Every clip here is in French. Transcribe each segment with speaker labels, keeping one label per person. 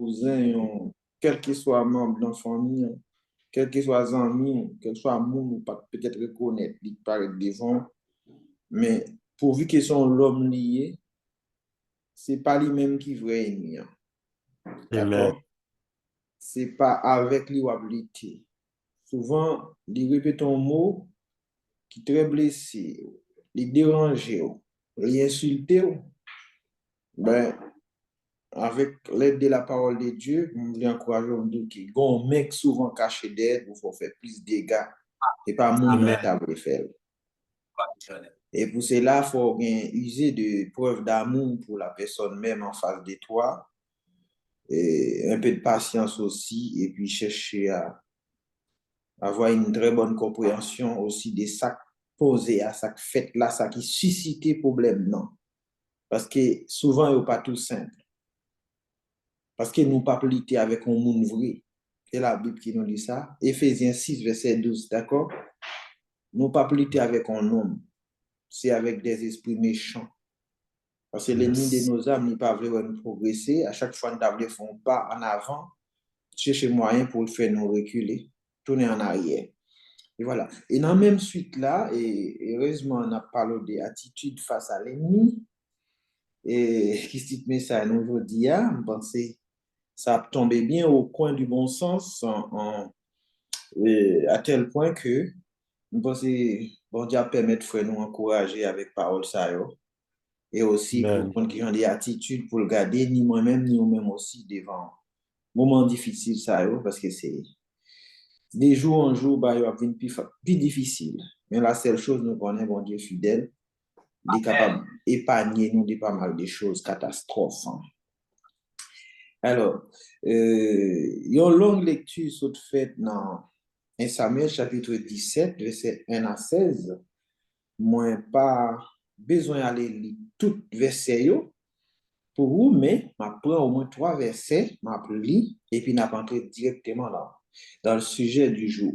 Speaker 1: cousin, quel que soit membre de la famille, quel que soit ami, quel soit monde, ou pas peut-être reconnaître, il paraît devant, mais pourvu qu'ils sont l'homme lié, c'est pas lui-même qui vrai ennemi, hein.
Speaker 2: Amen.
Speaker 1: D'accord? C'est pas avec lui ou habilité. Souvent, il répète un mot qui est très blessé, il dérange, il insulte, ben, avec l'aide de la parole de Dieu, on lui encourage à dire que un mec souvent caché d'aide, il faut faire plus de dégâts. C'est pas mon
Speaker 2: Amen.
Speaker 1: notable faire. Et pour cela, il faut user de preuves d'amour pour la personne même en face de toi. Et un peu de patience aussi. Et puis chercher à avoir une très bonne compréhension aussi des sacs posés à sacs faits là, ça qui suscite problème, non. Parce que souvent, il n'est pas tout simple. Parce que nous pas plité avec un monde vrai. C'est la Bible qui nous dit ça. Éphésiens 6, verset 12, d'accord? Nous pas plité avec un homme. C'est avec des esprits méchants. Parce que l'ennemi de
Speaker 2: Yes.
Speaker 1: nos âmes n'est pas vraiment nous progresser. À chaque fois, nous devons faire un pas en avant, chercher moyen pour le faire nous reculer, tourner en arrière. Et voilà. Et dans la même suite là, et heureusement, on a parlé des attitudes face à l'ennemi. Et qui cite message aujourd'hui, je pense ça a tombé bien au coin du bon sens à tel point que je pense que bon Dieu permet de nous encourager avec parole ça yo, et aussi pour
Speaker 2: Amen.
Speaker 1: prendre qui ont des attitudes pour le garder ni moi-même ni nous-mêmes aussi devant moments difficiles ça yo, parce que c'est des jours en jour bah il va venir plus difficile, mais la seule chose nous connaissons bon Dieu fidèle, il est capable d'épargner nous de pas mal de choses catastrophes, hein. Alors, il y a une longue lecture sur fait dans 1 Samuel chapitre 17, verset 1 à 16. Moi, pas besoin d'aller lire tout verset yo pour vous, mais je prends au moins trois versets, je lis et puis je entrer directement là, dans le sujet du jour.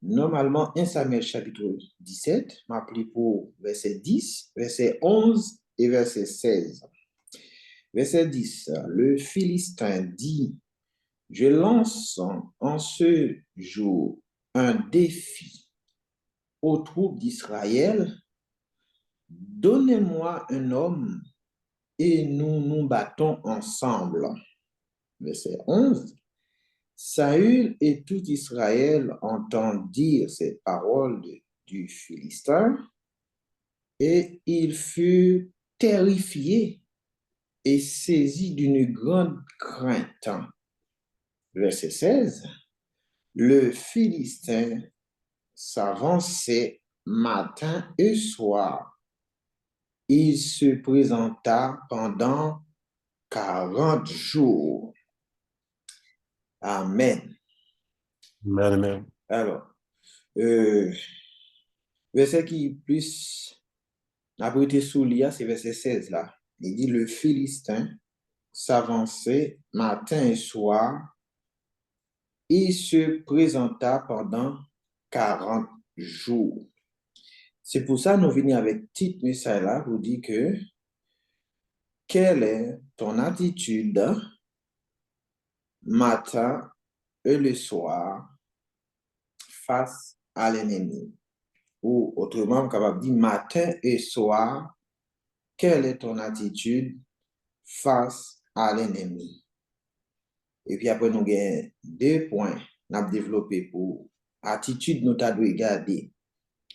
Speaker 1: Normalement, 1 Samuel chapitre 17, je lis pour verset 10, verset 11 et verset 16. Verset 10, le Philistin dit, je lance en ce jour un défi aux troupes d'Israël. Donnez-moi un homme et nous nous battons ensemble. Verset 11. Saül et tout Israël entendirent ces paroles du Philistin et il fut terrifié et saisi d'une grande crainte. Verset 16. Le Philistin s'avançait matin et soir. Il se présenta pendant 40 jours. Amen.
Speaker 2: Amen. Amen.
Speaker 1: Alors, euh, verset qui plus a été souligné, c'est verset 16 là. Il dit, le Philistin s'avançait matin et soir. Il se présenta pendant 40 jours. C'est pour ça que nous venons avec petit message là pour dire que quelle est ton attitude matin et le soir face à l'ennemi? Ou autrement, capable de dire matin et soir, quelle est ton attitude face à l'ennemi? Et puis après, nous avons deux points à développer pour attitude nous devons garder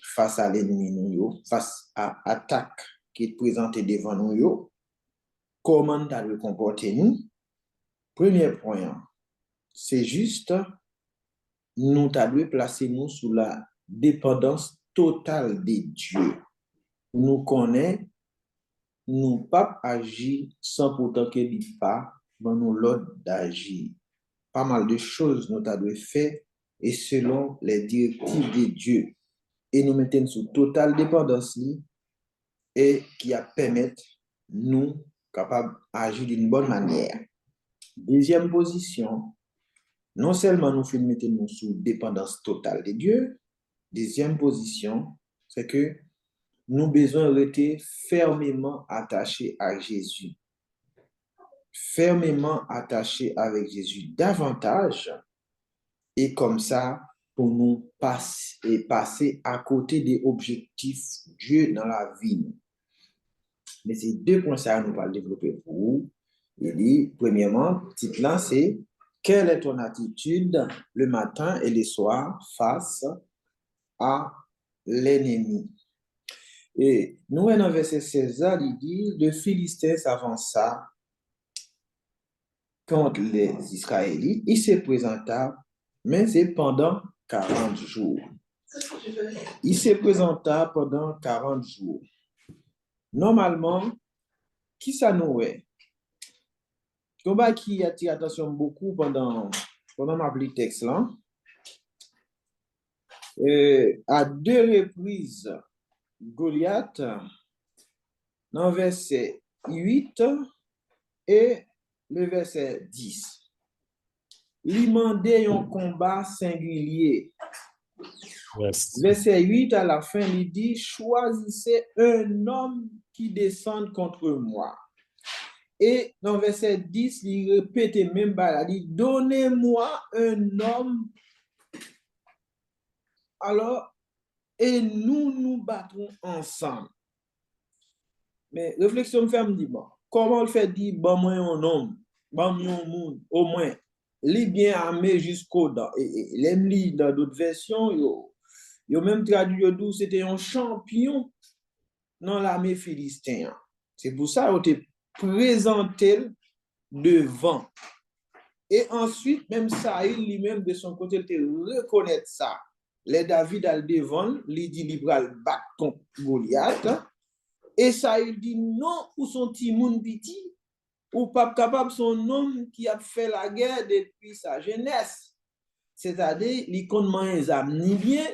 Speaker 1: face à l'ennemi, face à l'attaque qui est présentée devant nous, comment nous devons comporter nous. Premier point, c'est juste nous devons placer nous sous la dépendance totale de Dieu. Nous connaissons, nous pas agir sans pourtant qu'il n'y pas dans nous l'ordre d'agir. Pas mal de choses nous devons faire et selon les directives de Dieu. Et nous mettons sous totale dépendance et qui a permettre nous capables d'agir d'une bonne manière. Deuxième position, non seulement nous mettons nous sous dépendance totale de Dieu, deuxième position, c'est que nous besoin rester fermement attachés à Jésus. fermement attachés avec Jésus davantage et comme ça, pour nous passer à côté des objectifs Dieu dans la vie. Mais c'est deux points ça nous va développer pour vous. Il dit, premièrement, titre là, c'est quelle est ton attitude le matin et le soir face à l'ennemi? Et nous, dans le verset 16, il dit, le Philistin s'avança contre les Israélites. Il se présenta, mais c'est pendant 40 jours. Il se présenta pendant 40 jours. Normalement, qui ça nous est? Combat qui attire attention beaucoup pendant ma texte là. À deux reprises, Goliath, dans le verset 8 et le verset 10. Il demandait un combat singulier.
Speaker 2: Yes.
Speaker 1: Verset 8 à la fin, il dit, choisissez un homme qui descende contre moi. Et dans verset 10, il répète même, il dit, donnez-moi un homme. Alors, et nous battrons ensemble. Mais réflexion me fait me dire, bon, comment le fait dire, bon, moi, un homme, bon, un monde, au moins, les bien armé jusqu'au dents. Et l'aime li dans d'autres versions, yo même traduit d'où c'était un champion dans l'armée philistine. C'est pour ça qu'on te présenté devant. Et ensuite, même Saïl lui-même de son côté, il te reconnaît ça. Les David al devant, il dit libéral battre contre Goliath. Et Saïl dit non, pour son timoun biti, ou pas capable son homme qui a fait la guerre depuis sa jeunesse. C'est-à-dire, il connaît les âmes ni bien,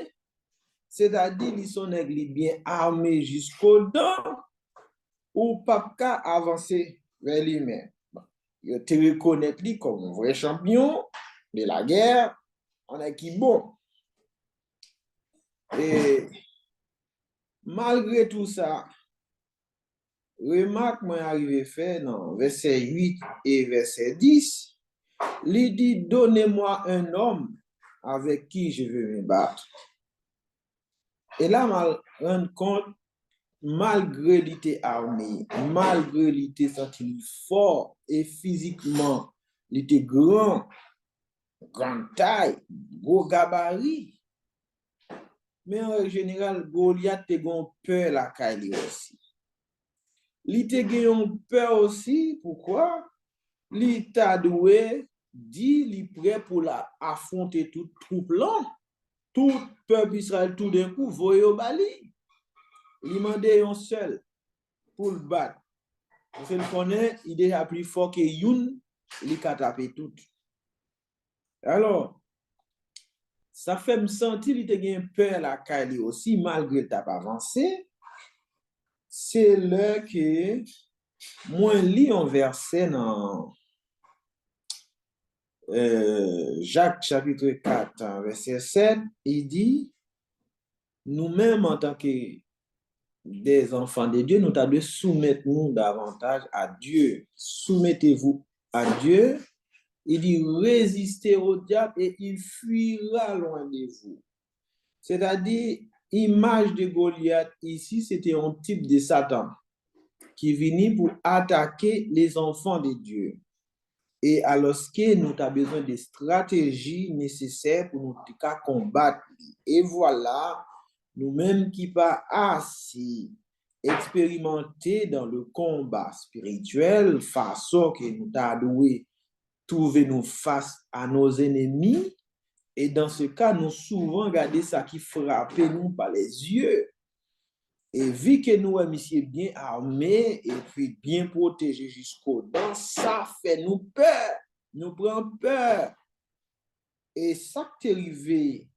Speaker 1: c'est-à-dire, ils sont bien armés jusqu'au dents, ou pas qu'à avancer vers lui-même. Il te reconnaît comme un vrai champion de la guerre, on est qui bon. Et malgré tout ça, remarque moi arrivé fait dans verset 8 et verset 10, il dit donnez-moi un homme avec qui je veux me battre. Et là, je me rends compte, malgré l'été armé, malgré l'été senti fort et physiquement, il était grand, grande taille, gros gabarit, mais en général, Goliath te gon peur la caille aussi. Il te gon peur aussi, pourquoi? Il t'a doué, dit, il est prêt pour la affronter toute troupe là, tout peuple Israël tout d'un coup, voyez au bali. Il demandait un seul pour le battre. Parce qu'il connaît, il est déjà plus fort que Youn, il a tapé tout. Alors, ça fait me sentir qu'il a peur la caille aussi, malgré le tape avancé. C'est là que moi lis un verset dans Jacques chapitre 4, verset 7, il dit, nous-mêmes en tant que des enfants de Dieu, nous devons soumettre nous davantage à Dieu. Soumettez-vous à Dieu. Il dit, résistez au diable et il fuira loin de vous. C'est-à-dire, image de Goliath ici, c'était un type de Satan qui venait pour attaquer les enfants de Dieu. Et alors que nous avons besoin de stratégies nécessaires pour nous combattre. Et voilà, nous-mêmes qui pas assez expérimentés dans le combat spirituel, façon que nous avons trouver nous face à nos ennemis. Et dans ce cas, nous souvent regardons ça qui frappe nous par les yeux. Et vu que nous sommes bien armés et puis bien protégés jusqu'au dents, ça fait nous peur, nous prend peur. Et ça qui est arrivé,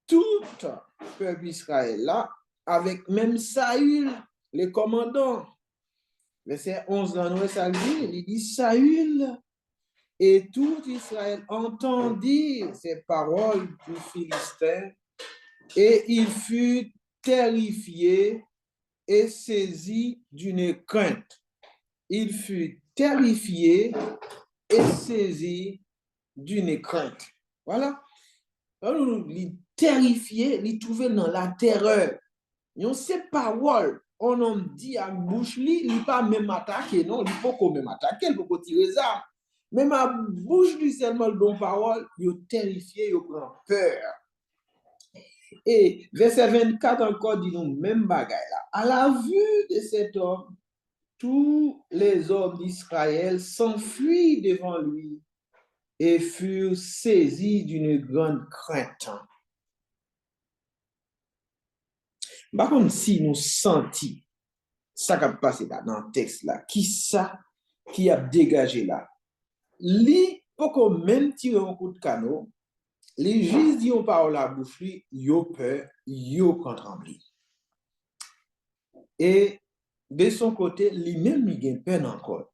Speaker 1: tout le peuple Israël là, avec même Saül, le commandant. Verset 11 dans nous, il dit Saül et tout Israël entendit ces paroles du Philistin et il fut terrifié et saisi d'une crainte. Il fut terrifié et saisi d'une crainte. Voilà. Alors, il terrifié, il trouvé dans la terreur. On sait parole, on en dit à bouche li, il pas même attaqué, non, il faut qu'on même attaquer, il faut qu'on tire ça. Même à bouche lui seulement le bon parole, il terrifié, il prend peur. Et verset 24 encore dit nous même bagaille là. À la vue de cet homme, tous les hommes d'Israël s'enfuient devant lui et furent saisis d'une grande crainte. Par contre, si nous sentons ça qui a passé là dans le texte là, qui ça qui a dégagé là, li pour qu'on même tire un coup de canot, les juste dit on parle la bouche lui, yo peur, yo prend trembler. Et de son côté, lui-même il a peur encore.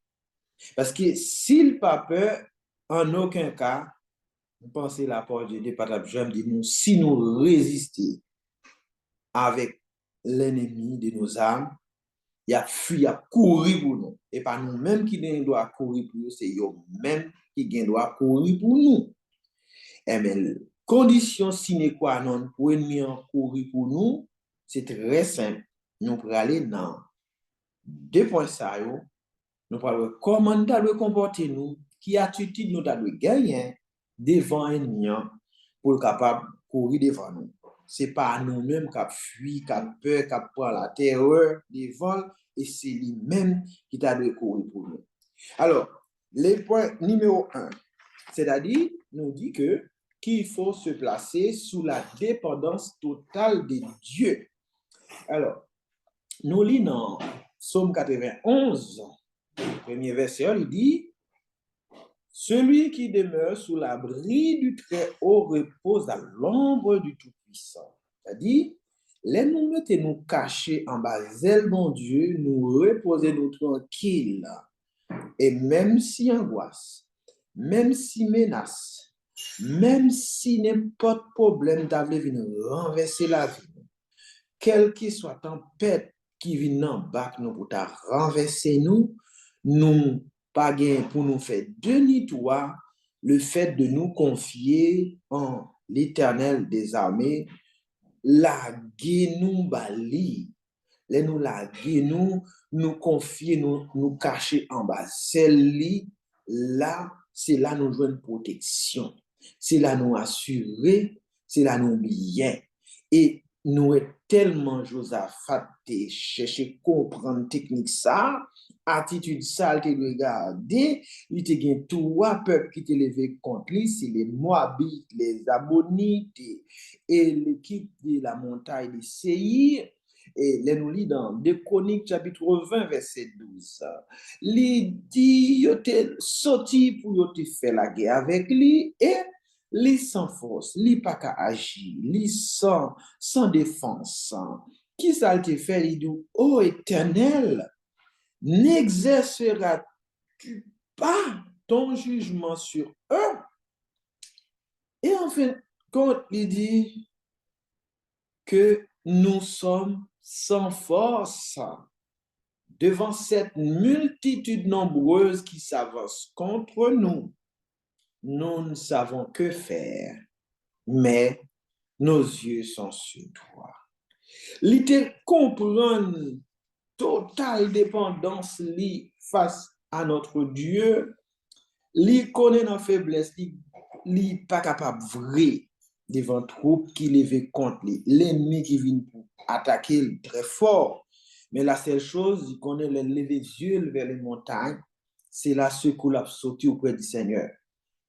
Speaker 1: Parce que s'il pas peur, en aucun cas, vous pensez la parole de Dieu, pas dit nous, si nous résistons avec l'ennemi de nos âmes, il a fui, il a couru pour nous. Et pas nous-mêmes qui doit courir pour nous, c'est eux-mêmes qui doit courir pour nous. Eh bien, condition sine qua non pour ennemi courir pour nous, c'est très simple. Nous pour aller dans deux points ça, nous parlons comment nous devons comporter nous, qui attitude nous devons gagner devant ennemi pour capable courir devant nous. C'est pas nous-mêmes qui fuit, qui peur, qui prend la terreur devant, et c'est lui-même qui t'a de courir pour nous. Alors, le point numéro 1, c'est-à-dire, nous dit que qu'il faut se placer sous la dépendance totale de Dieu. Alors, nous lisons dans Psaume 91, premier verset, il dit celui qui demeure sous l'abri du Très-Haut repose à l'ombre du Tout-Puissant. C'est-à-dire, nous mettons nous cachés en bas zèle, mon Dieu, nous reposer nous tranquilles. Et même si angoisse, même si menace, même si n'importe problème d'avoir venir renverser la vie, quelle que soit tempête qui vient en bas nous pour renverser nous pas pour nous faire demi-tour le fait de nous confier en l'Éternel des armées, la nous bali, les nous la nous confier, nous cacher en bas. Celle-là, là, c'est là nous jouons une protection. C'est là nous assurer, c'est là nous bien. Et nous est tellement Josaphat te chercher comprendre technique ça, attitude ça te regarder, il te gagne trois peuples qui te levé contre lui, c'est les Moabites, les Ammonites et l'équipe de la montagne de Séir. Et là, nous lisons dans 2 Chroniques, chapitre 20, verset 12. Il dit, il était sorti pour faire la guerre avec lui et lui sans force, lui pas qu'à agir, lui sans défense. Qui ça te fait? Il dit, ô Éternel, n'exerceras-tu pas ton jugement sur eux? Et enfin, quand il dit que nous sommes sans force devant cette multitude nombreuse qui s'avance contre nous, nous ne savons que faire, mais nos yeux sont sur toi. L'idée comprendre totale dépendance face à notre Dieu, li connaît nos faiblesses, li pas capable vrai devant troupe qui lève contre lui, l'ennemi qui vient pour attaquer très fort. Mais la seule chose, il connaît lever les yeux vers les montagnes, c'est là ce qu'on a sauté auprès du Seigneur.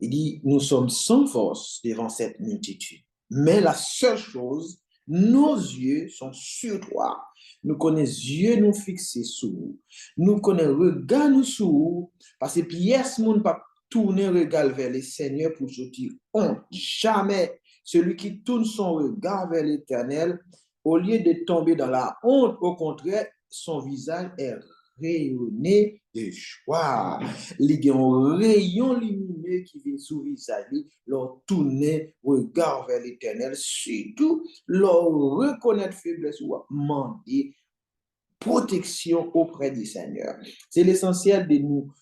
Speaker 1: Il dit, nous sommes sans force devant cette multitude. Mais la seule chose, nos yeux sont sur toi. Nous connaissons yeux nous fixés sur vous. Nous connaissons regard nous sur vous. Parce que pièce monde pas tourner regard vers le Seigneur pour sortir honte. Jamais celui qui tourne son regard vers l'Éternel, au lieu de tomber dans la honte, au contraire, son visage est rayonné de joie. Il y a un rayon lumineux qui vient sous le visage, leur tourner regard vers l'Éternel, surtout leur reconnaître faiblesse ou demander protection auprès du Seigneur. C'est l'essentiel de nous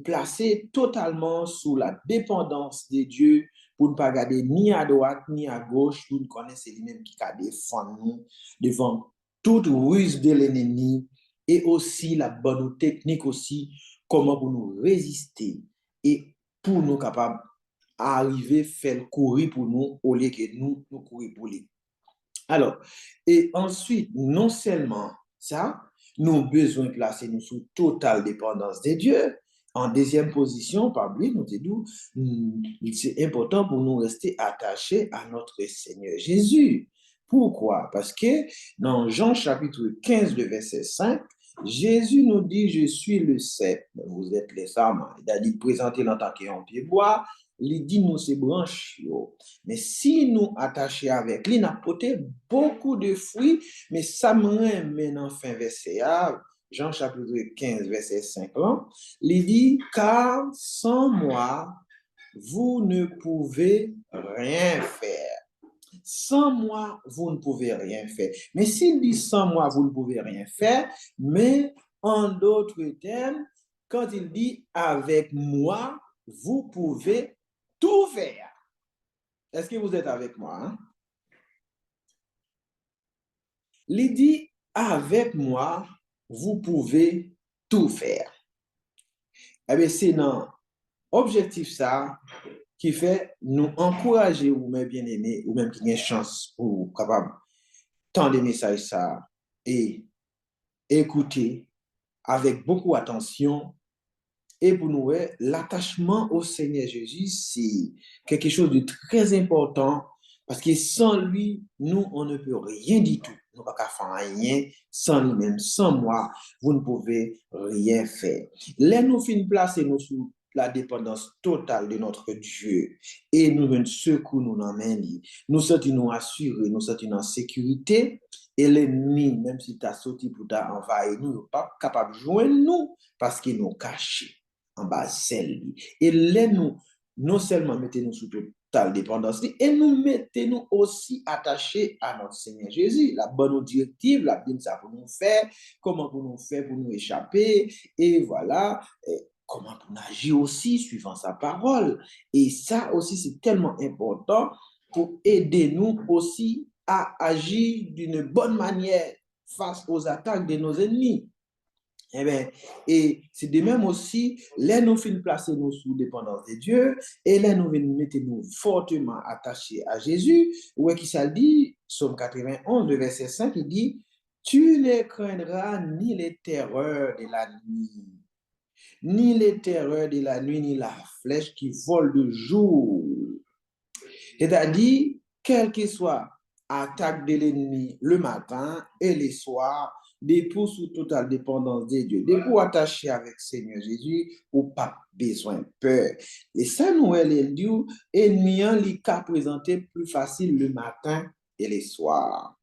Speaker 1: placés totalement sous la dépendance de Dieu pour ne pas regarder ni à droite ni à gauche, pour nous connaître c'est lui-même qui a défendu nous devant toute ruse de l'ennemi et aussi la bonne technique aussi, comment pour nous résister et pour nous capables d'arriver à faire courir pour nous au lieu que nous courir pour lui. Alors, et ensuite, non seulement ça, nous avons besoin de placer nous sous totale dépendance de Dieu. En deuxième position, parmi nous disons, c'est important pour nous rester attachés à notre Seigneur Jésus. Pourquoi? Parce que dans Jean chapitre 15, le verset 5, Jésus nous dit, je suis le cep. Vous êtes les âmes. Il a dit, présenter en tant qu'un pied bois. Il dit, nous, c'est branches. Mais si nous attachons avec lui, nous porté beaucoup de fruits, mais ça me ramène en fin verset A, Jean chapitre 15, verset 5, il dit, car sans moi, vous ne pouvez rien faire. Sans moi, vous ne pouvez rien faire. Mais s'il dit sans moi, vous ne pouvez rien faire, mais en d'autres termes, quand il dit avec moi, vous pouvez tout faire. Est-ce que vous êtes avec moi? Hein? Il dit avec moi, vous pouvez tout faire. Eh bien, c'est dans l'objectif ça qui fait nous encourager ou même bien aimés ou même qui ont une chance pour capable tant des messages ça et écouter avec beaucoup d'attention. Et pour nous, l'attachement au Seigneur Jésus, c'est quelque chose de très important parce que sans lui, nous, on ne peut rien du tout. Nous ne pouvons pas faire rien sans lui-même. Sans moi, vous ne pouvez rien faire. Là, nous finissons placer nous sous la dépendance totale de notre Dieu et nous venons secouer nous dans main. Nous sommes nous assurés, nous sommes en sécurité et l'ennemi, même si tu as sorti pour t'envahir, nous ne pas capable de joindre nous parce qu'il nous cache en bas celle. Et là, nous, non seulement mettez-nous sous totale dépendance, et nous mettez-nous aussi attachés à notre Seigneur Jésus. La bonne directive, la Bible, ça pour nous faire, comment pour nous faire, pour nous échapper, et voilà, et comment pour nous agir aussi, suivant sa parole. Et ça aussi, c'est tellement important pour aider nous aussi à agir d'une bonne manière face aux attaques de nos ennemis. Eh bien, et c'est de même aussi, là nous finissons placer nous sous dépendance de Dieu, et là nous mettons nous fortement attachés à Jésus, où est qui ça dit, Psaume 91, le verset 5, il dit, tu ne craindras ni les terreurs de la nuit, ni les terreurs de la nuit, ni la flèche qui vole de jour. C'est-à-dire, quelle que soit attaque de l'ennemi le matin et le soir, des pour sous totale dépendance de Dieu, des pour attacher avec Seigneur Jésus, ou pas besoin de peur. Et ça, nous, elle dit, ennemi, il cas présenté plus facile le matin et le soir.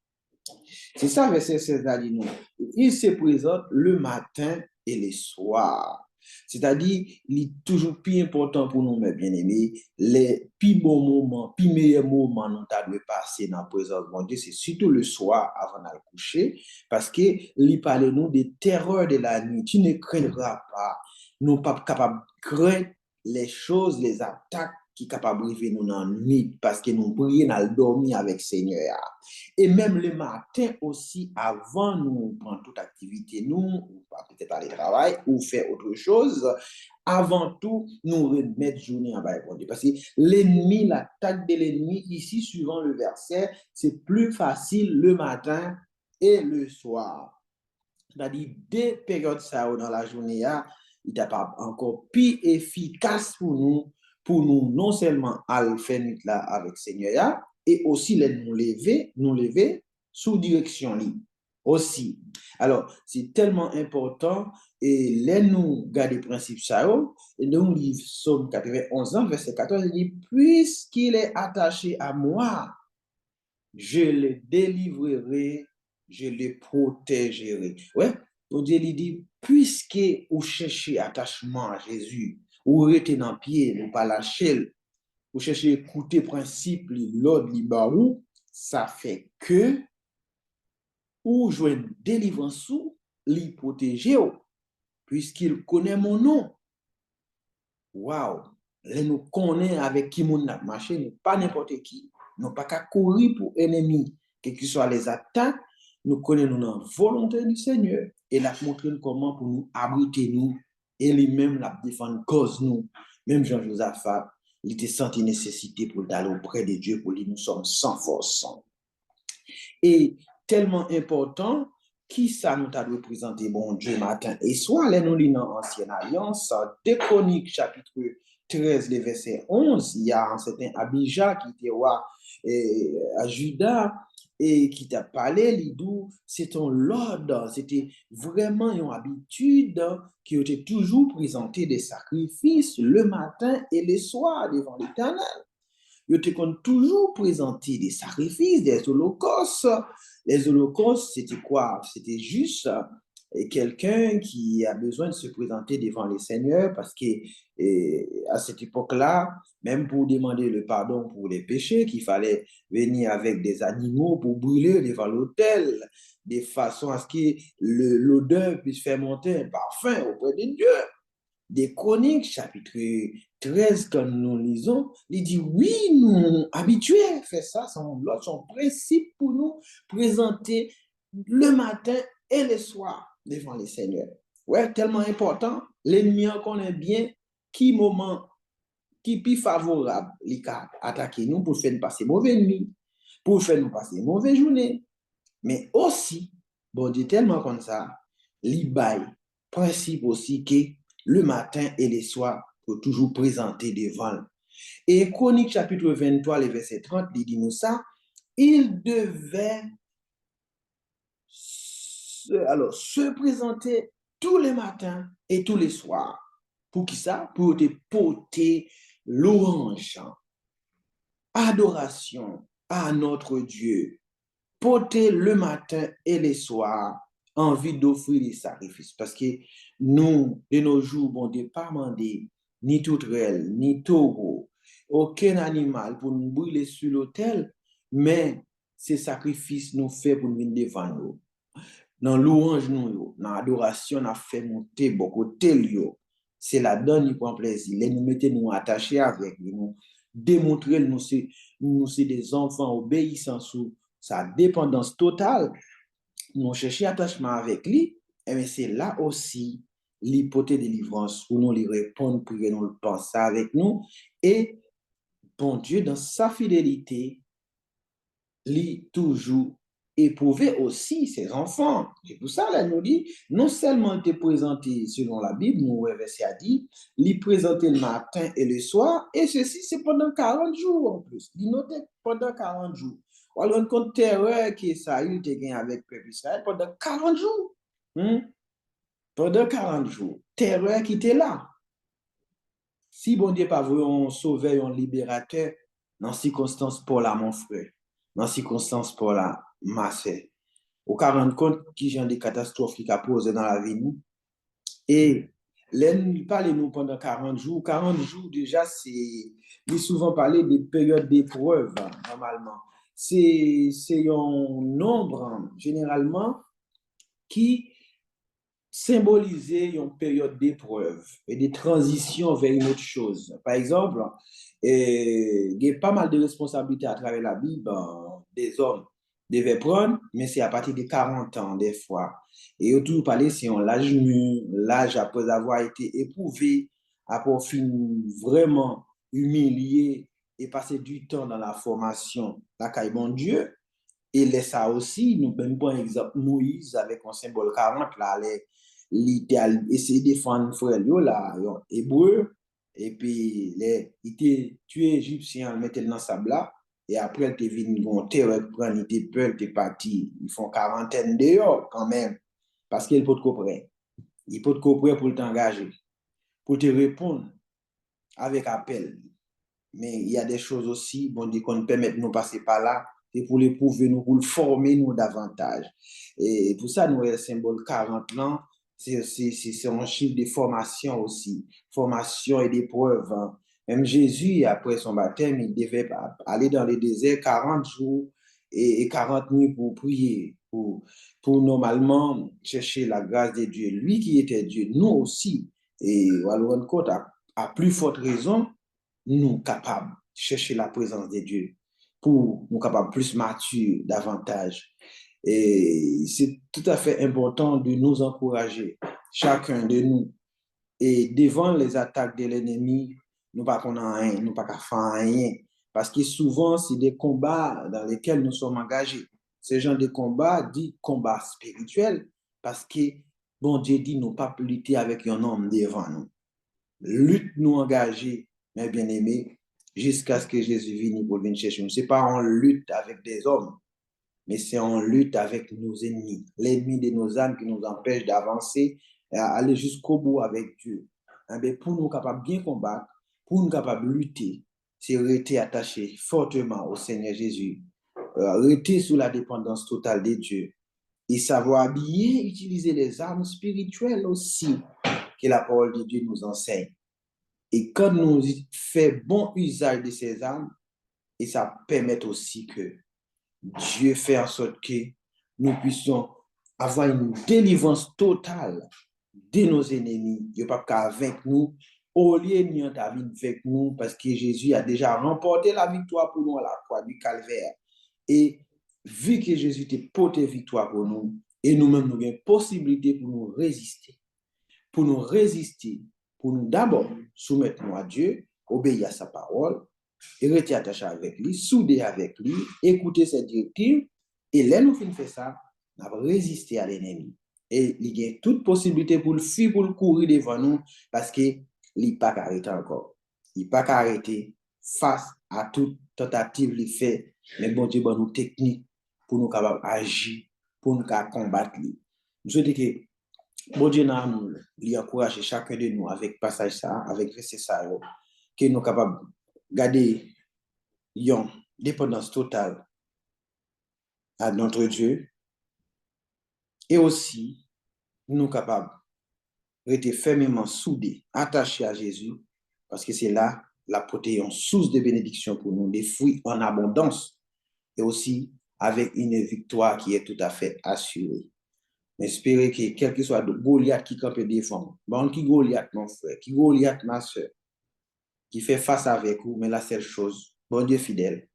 Speaker 1: C'est ça, verset 16 a dit nous. Il se présente le matin et le soir. C'est-à-dire, il est toujours plus important pour nous, mes bien-aimés, les plus bons moments, plus meilleurs moments nous devons passer dans la présence de Dieu, c'est surtout le soir avant d'aller coucher, parce qu'il parle nous des terreurs de la nuit. Tu ne craindras pas. Nous ne sommes pas capables de craindre les choses, les attaques qui sont capables de vivre nous dans la nuit, parce que nous prions, nous dormir avec le Seigneur. Et même le matin aussi, avant nous prendre toute activité, nous, ou peut-être aller travailler, ou faire autre chose, avant tout, nous remettre journée en bas de Dieu. Parce que l'ennemi, l'attaque de l'ennemi, ici, suivant le verset, c'est plus facile le matin et le soir. C'est-à-dire, des périodes ça dans la journée, il n'est pas encore plus efficace pour nous non seulement à le faire là avec le Seigneur, et aussi les nous lever sous direction libre aussi. Alors, c'est tellement important et les nous garder principe ça et nous livre Psaume 91 ans verset 14 il dit puisqu'il est attaché à moi, je le délivrerai, je le protégerai. Ouais, Dieu lui dit puisque vous cherchez attachement à Jésus, ou rester dans pied, ou pas lâcher, vous cherchez écouter principe, l'ordre, barou, ça fait que ou jouer une délivrance ou l'y protéger, puisqu'il connaît mon nom. waouh, là nous connaissons avec qui nous n'a marché, nous pas n'importe qui. Nous pas qu'à courir pour ennemis, quelles que soient les attaques, nous connaissons la volonté du Seigneur et la montrer comment pour nous abriter nous et lui-même la défendre cause nous. Même Jean-Joseph, il était senti nécessité pour aller auprès de Dieu pour lui, nous sommes sans force. Et tellement important, qui ça nous a représenté, bon Dieu, matin et soir, là, nous lisons dans l'Ancienne Alliance, 2 Chroniques, chapitre 13, le verset 11, il y a un certain Abijah qui était roi à Juda et qui t'a parlé, l'idou, c'est un l'ordre, c'était vraiment une habitude qui était toujours présenter des sacrifices le matin et le soir devant l'Éternel. Ils te toujours présenté des sacrifices, des holocaustes. Les holocaustes, c'était quoi? C'était juste quelqu'un qui a besoin de se présenter devant les seigneurs parce que à cette époque-là, même pour demander le pardon pour les péchés, qu'il fallait venir avec des animaux pour brûler devant l'autel, de façon à ce que l'odeur puisse faire monter un parfum auprès de Dieu. Des Chroniques, chapitre 13, quand nous lisons, il dit oui, nous habitués à faire ça, son principe pour nous présenter le matin et le soir devant les seigneurs. Ouais, tellement important. L'ennemi connaît bien qui moment, qui plus favorable, les cas attaquer nous pour faire nous passer mauvais nuit, pour faire nous passer mauvaise journée. Mais aussi, bon Dieu tellement comme ça, l'IBAI, principe aussi que le matin et le soir, faut toujours présenter devant. Et Chronique chapitre 23, le verset 30, il dit nous ça, il devait se présenter tous les matins et tous les soirs. Pour qui ça? Pour te porter louange, adoration à notre Dieu. Porter le matin et le soir envie d'offrir des sacrifices. Parce que nous, de nos jours, bon, ne pas demander ni toutrelle, ni taureau, aucun animal pour nous brûler sur l'autel, mais ces sacrifices nous fait pour nous venir devant nous. Dans louange, nous, dans l'adoration, on a fait monter beaucoup de c'est la donne qui prend plaisir. Les nous mettons nous attachés avec nous, démontrer nous c'est des enfants obéissants sous sa dépendance totale. Nous cherchons attachement avec lui, et c'est là aussi l'hypothèse de délivrance pour nous lui répondre, pour nous le penser avec nous. Et bon Dieu, dans sa fidélité, lui toujours éprouver aussi ses enfants. C'est pour ça, là, nous dit, non seulement il était présenté selon la Bible, nous, verset a dit, il présenté le matin et le soir, et ceci, c'est pendant 40 jours en plus. Il notait pendant 40 jours. Alors, on compte terreur qui ça, il était gagné avec le peuple Israël pendant 40 jours. Pendant 40 jours. Terreur qui était là. Si bon Dieu pas voulu un sauveur, un libérateur, dans circonstances pour là, mon frère, dans circonstances pour là, ma sœur, au cas rendre compte qui genre de catastrophes qui a posé dans la vie nous. Et l'ennemi parle nous pendant 40 jours. 40 jours déjà, c'est souvent parler des périodes d'épreuve, normalement. C'est un nombre, généralement, qui symboliser une période d'épreuve et de transition vers une autre chose. Par exemple, il y a pas mal de responsabilités à travers la Bible, des hommes devaient prendre, mais c'est à partir de 40 ans des fois. Et autour parler, c'est l'âge mûr, l'âge après avoir été éprouvé, après fin vraiment humilié et passer du temps dans la formation, la caille bon Dieu. Et laisse ça aussi, nous même par exemple Moïse avec un symbole 40 là, l'idéal essayer de défendre frère là, hébreu, et puis il était tué égyptien, il mettait dans sable là, et après il était venu monter, il était peur, il était parti, ils font quarantaine dehors quand même, parce qu'il peut te comprendre. Il peut te comprendre pour t'engager, pour te répondre avec appel. Mais il y a des choses aussi, bon, qu'on permet de nous passer par là, et pour l'éprouver, nous, pour le former, nous, davantage. Et pour ça, nous, le symbole 40 ans, c'est un chiffre de formation aussi, formation et d'épreuve. Hein. Même Jésus, après son baptême, il devait aller dans le désert 40 jours et 40 nuits pour prier, pour normalement chercher la grâce de Dieu. Lui qui était Dieu, nous aussi. Et on rend compte, à plus forte raison, nous capables de chercher la présence de Dieu pour nous capables plus matures davantage. Et c'est tout à fait important de nous encourager, chacun de nous. Et devant les attaques de l'ennemi, nous ne pouvons pas rien, nous pas faire rien. Parce que souvent, c'est des combats dans lesquels nous sommes engagés. Ce genre de combat dit combat spirituel, parce que bon Dieu dit nous pas lutter avec un homme devant nous. Lutte nous engager, mes bien-aimés, jusqu'à ce que Jésus vienne pour venir chercher nous. Ce n'est pas en lutte avec des hommes, mais c'est en lutte avec nos ennemis, l'ennemi de nos âmes qui nous empêche d'avancer et à aller jusqu'au bout avec Dieu. Pour nous capables de bien combattre, pour nous capables de lutter, c'est rester attaché fortement au Seigneur Jésus, rester sous la dépendance totale de Dieu et savoir bien utiliser les armes spirituelles aussi que la parole de Dieu nous enseigne. Et quand nous faisons bon usage de ces armes, et ça permet aussi que Dieu fait en sorte que nous puissions avoir une délivrance totale de nos ennemis. Il n'y a pas qu'à vaincre nous, au lieu de nous avec nous, parce que Jésus a déjà remporté la victoire pour nous à la croix du calvaire. Et vu que Jésus a porté victoire pour nous, et nous-mêmes, nous avons une possibilité pour nous résister. Pour nous résister, pour nous d'abord soumettre nous à Dieu, obéir à sa parole, et rester attaché avec lui, soudé avec lui, écouter ses directives, et là, nous finissons faire ça, nous avons résisté à l'ennemi. Et il y a toute possibilité pour le fuir, pour le courir devant nous, parce qu'il n'est pas arrêté encore. Il n'est pas arrêté face à toute tentative qu'il fait, mais bon Dieu, bon, nous techniques pour nous capables d'agir, pour nous combattre lui. Je souhaite que bon Dieu, nous encourage chacun de nous avec passage ça, avec verset ça, que nous sommes capables de garder une dépendance totale à notre Dieu et aussi nous sommes capables d'être fermement soudés, attachés à Jésus, parce que c'est là la protéine source de bénédiction pour nous, des fruits en abondance et aussi avec une victoire qui est tout à fait assurée. Espérez que quel que soit Goliath qui campe défendre, bon qui Goliath mon frère, qui Goliath ma soeur, qui fait face avec vous, mais la seule chose, bon Dieu fidèle,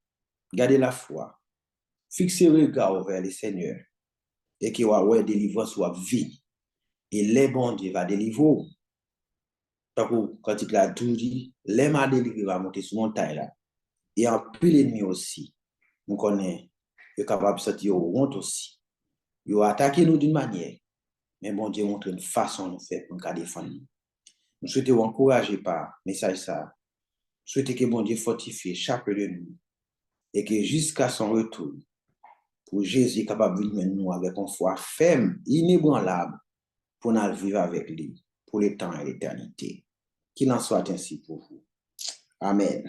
Speaker 1: gardez la foi, fixez le regard vers le Seigneur et que ouais délivrance soit vie et les bon Dieu va délivrer. Quand il a tout dit, les m'a délivré va monter sur montagne là et en plus l'ennemi aussi. Nous connaissons, il est capable de sortir au honte aussi. Il va attaquer nous d'une manière, mais bon Dieu montre une façon de faire pour nous défendre. Nous souhaitons encourager par message ça. Souhaitons que bon Dieu fortifie chacun de nous et que jusqu'à son retour, pour Jésus capable de venir nous avec une foi ferme, inébranlable, pour nous vivre avec lui pour le temps et l'éternité. Qu'il en soit ainsi pour vous. Amen.